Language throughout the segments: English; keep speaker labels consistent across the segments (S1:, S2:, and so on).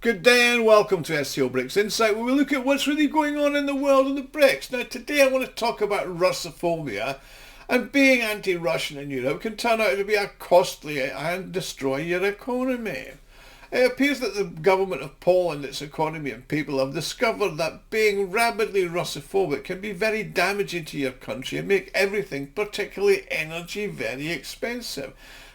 S1: Good day and welcome to SCO BRICS Insight, where we look at what's really going on in the world of the BRICS. Now today I want to talk about Russophobia, and being anti-Russian in Europe can turn out to be a costly and destroy your economy. It appears that the government of Poland, its economy and people have discovered that being rabidly Russophobic can be very damaging to your country and make everything, particularly energy, very expensive.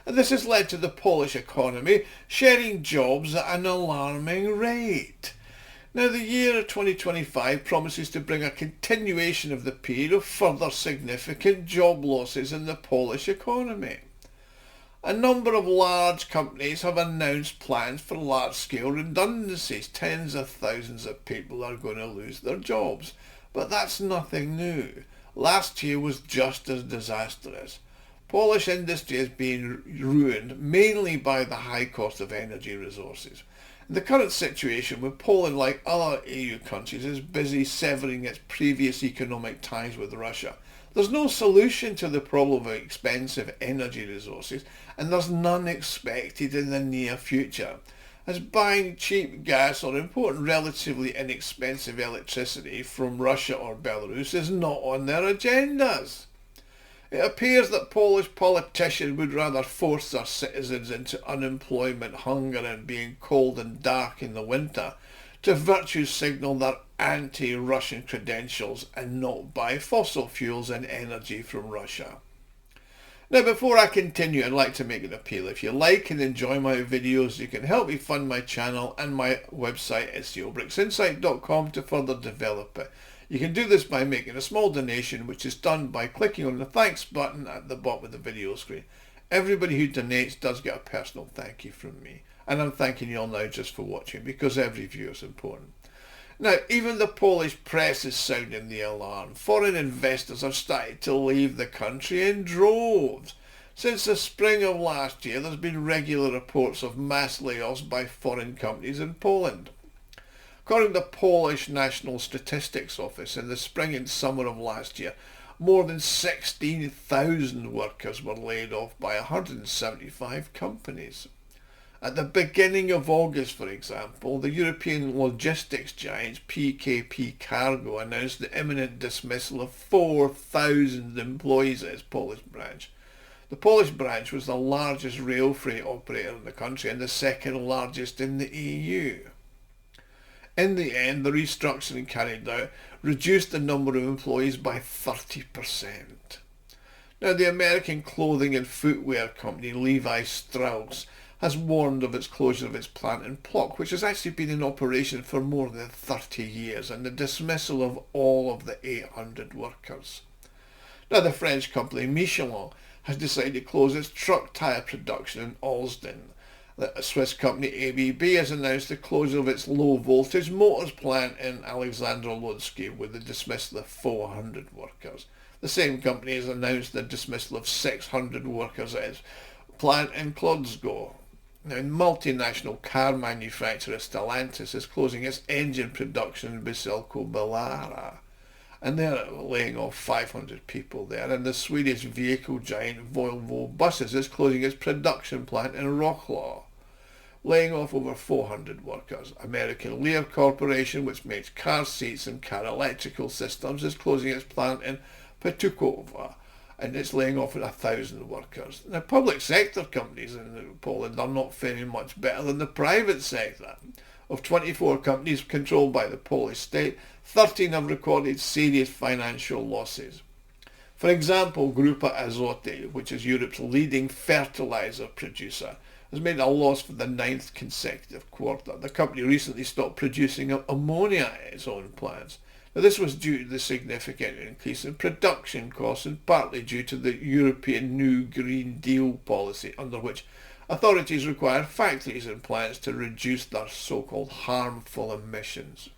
S1: And this has led to the Polish economy shedding jobs at an alarming rate. Now the year 2025 promises to bring a continuation of the period of further significant job losses in the Polish economy. A number of large companies have announced plans for large-scale redundancies. Tens of thousands of people are going to lose their jobs. But that's nothing new. Last year was just as disastrous. Polish industry is being ruined mainly by the high cost of energy resources. The current situation with Poland, like other EU countries, is busy severing its previous economic ties with Russia. There's no solution to the problem of expensive energy resources, and there's none expected in the near future, as buying cheap gas or importing relatively inexpensive electricity from Russia or Belarus is not on their agendas. It appears that Polish politicians would rather force their citizens into unemployment, hunger and being cold and dark in the winter to virtue signal their anti-Russian credentials and not buy fossil fuels and energy from Russia. Now before I continue, I'd like to make an appeal. If you like and enjoy my videos, you can help me fund my channel and my website SCOBRICSinsight.com to further develop it. You can do this by making a small donation, which is done by clicking on the thanks button at the bottom of the video screen. Everybody who donates does get a personal thank you from me. And I'm thanking you all now just for watching, because every view is important. Now, even the Polish press is sounding the alarm. Foreign investors have started to leave the country in droves. Since the spring of last year, there's been regular reports of mass layoffs by foreign companies in Poland. According to the Polish National Statistics Office, in the spring and summer of last year, more than 16,000 workers were laid off by 175 companies. At the beginning of August, for example, the European logistics giant PKP Cargo announced the imminent dismissal of 4,000 employees at its Polish branch. The Polish branch was the largest rail freight operator in the country and the second largest in the EU. In the end, the restructuring carried out reduced the number of employees by 30%. Now, the American clothing and footwear company Levi Strauss has warned of its closure of its plant in Plock, which has actually been in operation for more than 30 years, and the dismissal of all of the 800 workers. Now, the French company Michelin has decided to close its truck tyre production in Alsden. The Swiss company ABB has announced the closure of its low-voltage motors plant in Alexandro-Lutsk with the dismissal of 400 workers. The same company has announced the dismissal of 600 workers at its plant in Kłodzko. Now, multinational car manufacturer Stellantis is closing its engine production in Bielsko-Biała, and they're laying off 500 people there. And the Swedish vehicle giant Volvo Buses is closing its production plant in Wrocław, laying off over 400 workers. American Lear Corporation, which makes car seats and car electrical systems, is closing its plant in Piotrków, and it's laying off 1,000 workers. Now, public sector companies in Poland are not faring much better than the private sector. Of 24 companies controlled by the Polish state, 13 have recorded serious financial losses. For example, Grupa Azoty, which is Europe's leading fertilizer producer, has made a loss for the 9th consecutive quarter. The company recently stopped producing ammonia at its own plants. Now, this was due to the significant increase in production costs and partly due to the European New Green Deal policy, under which authorities require factories and plants to reduce their so-called harmful emissions.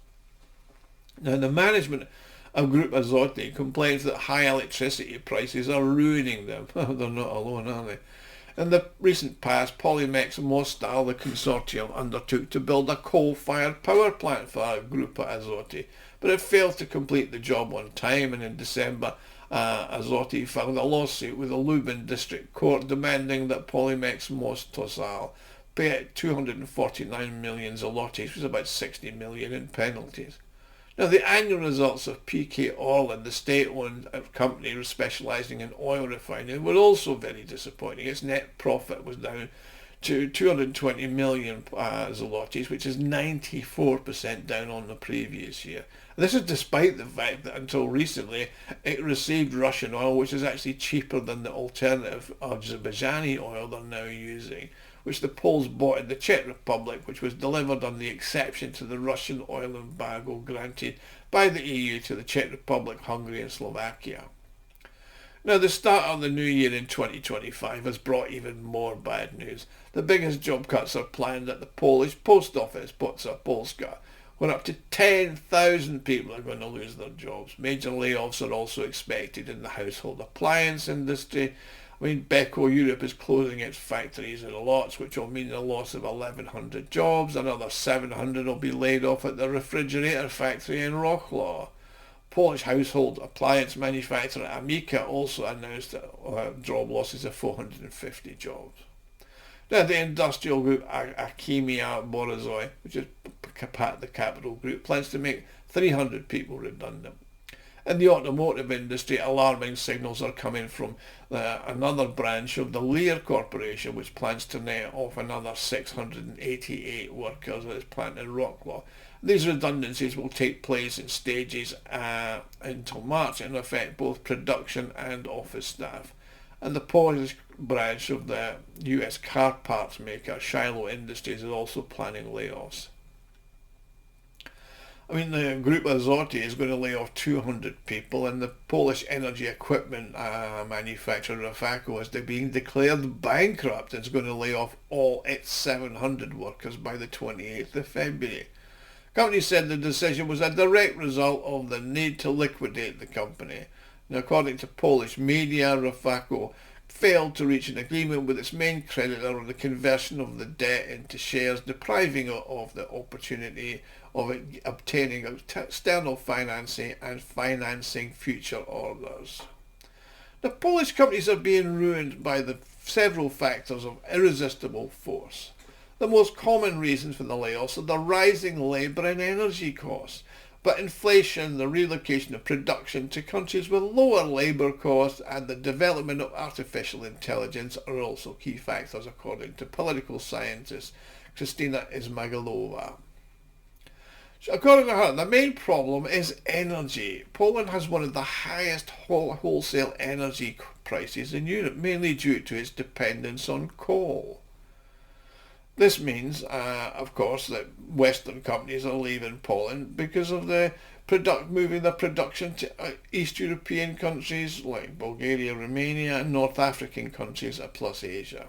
S1: Now, the management of Grupa Azoty complains that high electricity prices are ruining them. They're not alone, are they? In the recent past, Polymex Mostal, the consortium, undertook to build a coal-fired power plant for Grupa Azoty, but it failed to complete the job on time, and in December, Azoty filed a lawsuit with the Lublin District Court demanding that Polymex Mostal pay 249 million zlotys, which is about 60 million in penalties. Now, the annual results of PK Orlen, the state-owned company specialising in oil refining, were also very disappointing. Its net profit was down to 220 million zlotys, which is 94% down on the previous year. This is despite the fact that until recently it received Russian oil, which is actually cheaper than the alternative Azerbaijani oil they're now using, which the Poles bought in the Czech Republic, which was delivered on the exception to the Russian oil embargo granted by the EU to the Czech Republic, Hungary and Slovakia. Now, the start of the new year in 2025 has brought even more bad news. The biggest job cuts are planned at the Polish post office, Polska, where up to 10,000 people are going to lose their jobs. Major layoffs are also expected in the household appliance industry. Beko Europe is closing its factories in Lodz, which will mean the loss of 1,100 jobs. Another 700 will be laid off at the refrigerator factory in Wrocław. Polish household appliance manufacturer Amica also announced job losses of 450 jobs. Now, the industrial group Akimia Borzoi, which is the capital group, plans to make 300 people redundant. In the automotive industry, alarming signals are coming from another branch of the Lear Corporation, which plans to lay off another 688 workers at its plant in Wrocław. These redundancies will take place in stages until March and affect both production and office staff. And the Polish branch of the US car parts maker Shiloh Industries is also planning layoffs. The group Azoty is going to lay off 200 people, and the Polish energy equipment manufacturer Russophobia is being declared bankrupt and is going to lay off all its 700 workers by the 28th of February. The company said the decision was a direct result of the need to liquidate the company. Now, according to Polish media, Russophobia failed to reach an agreement with its main creditor on the conversion of the debt into shares, depriving it of the opportunity of obtaining external financing and financing future orders. The Polish companies are being ruined by the several factors of irresistible force. The most common reasons for the layoffs are the rising labour and energy costs, but inflation, the relocation of production to countries with lower labour costs, and the development of artificial intelligence are also key factors, according to political scientist Kristina Izmagilova. According to her, the main problem is energy. Poland has one of the highest wholesale energy prices in Europe, mainly due to its dependence on coal. This means, of course, that Western companies are leaving Poland because of moving their production to East European countries like Bulgaria, Romania, and North African countries, plus Asia.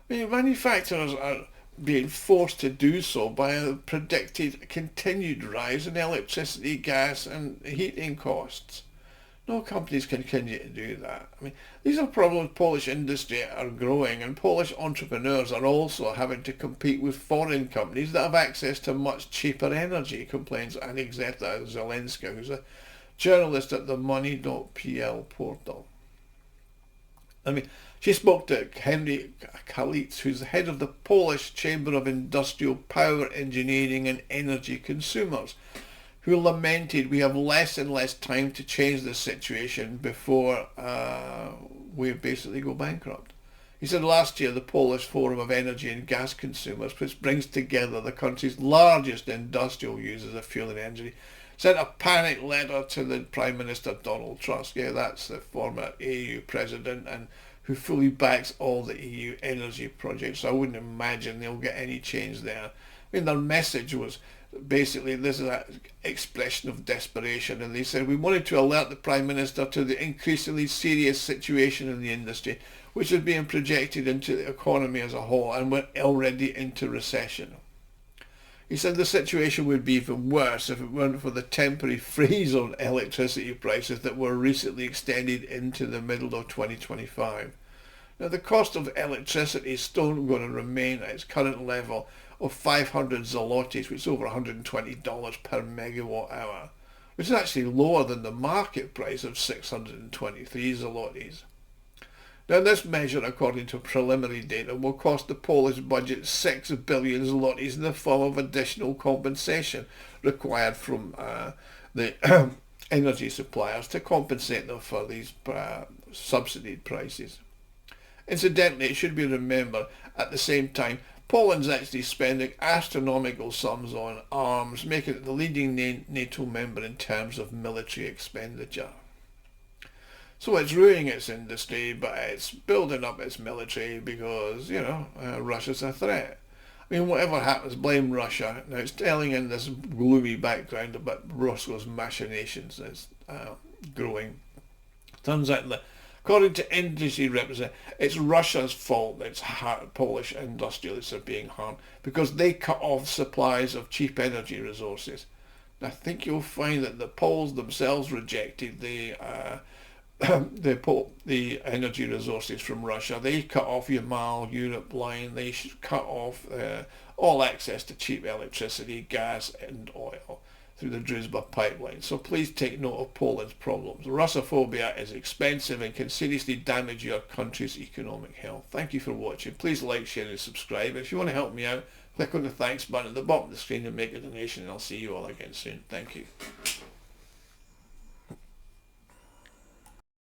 S1: Manufacturers are being forced to do so by a predicted continued rise in electricity, gas and heating costs. No companies can continue to do that. These are problems Polish industry are growing, and Polish entrepreneurs are also having to compete with foreign companies that have access to much cheaper energy, complains Anizeta Zelenska, who's a journalist at the Money.pl portal. She spoke to Henry Kalitz, who's the head of the Polish Chamber of Industrial Power, Engineering and Energy Consumers, who lamented we have less and less time to change this situation before we basically go bankrupt. He said last year the Polish Forum of Energy and Gas Consumers, which brings together the country's largest industrial users of fuel and energy, sent a panic letter to the Prime Minister Donald Tusk. Yeah, that's the former EU president and who fully backs all the EU energy projects. So I wouldn't imagine they'll get any change there. Their message was basically, this is an expression of desperation, and they said we wanted to alert the Prime Minister to the increasingly serious situation in the industry, which is being projected into the economy as a whole, and we're already into recession. He said the situation would be even worse if it weren't for the temporary freeze on electricity prices that were recently extended into the middle of 2025. Now, the cost of electricity is still going to remain at its current level of 500 zlotys, which is over $120 per megawatt hour, which is actually lower than the market price of 623 zlotys. Now this measure, according to preliminary data, will cost the Polish budget 6 billion zlotys in the form of additional compensation required from the energy suppliers to compensate them for these subsidied prices. Incidentally, it should be remembered at the same time, Poland's actually spending astronomical sums on arms, making it the leading NATO member in terms of military expenditure. So it's ruining its industry, but it's building up its military because, Russia's a threat. I mean, whatever happens, blame Russia. Now, it's telling in this gloomy background about Moscow's machinations is growing. Turns out that, according to industry representatives, it's Russia's fault that Polish industrialists are being harmed because they cut off supplies of cheap energy resources. I think you'll find that the Poles themselves rejected the energy resources from Russia. They cut off Yamal Europe line. They cut off all access to cheap electricity, gas and oil through the Druzhba pipeline. So please take note of Poland's problems. Russophobia is expensive and can seriously damage your country's economic health. Thank you for watching. Please like, share and subscribe. If you want to help me out, click on the thanks button at the bottom of the screen and make a donation, and I'll see you all again soon. Thank you.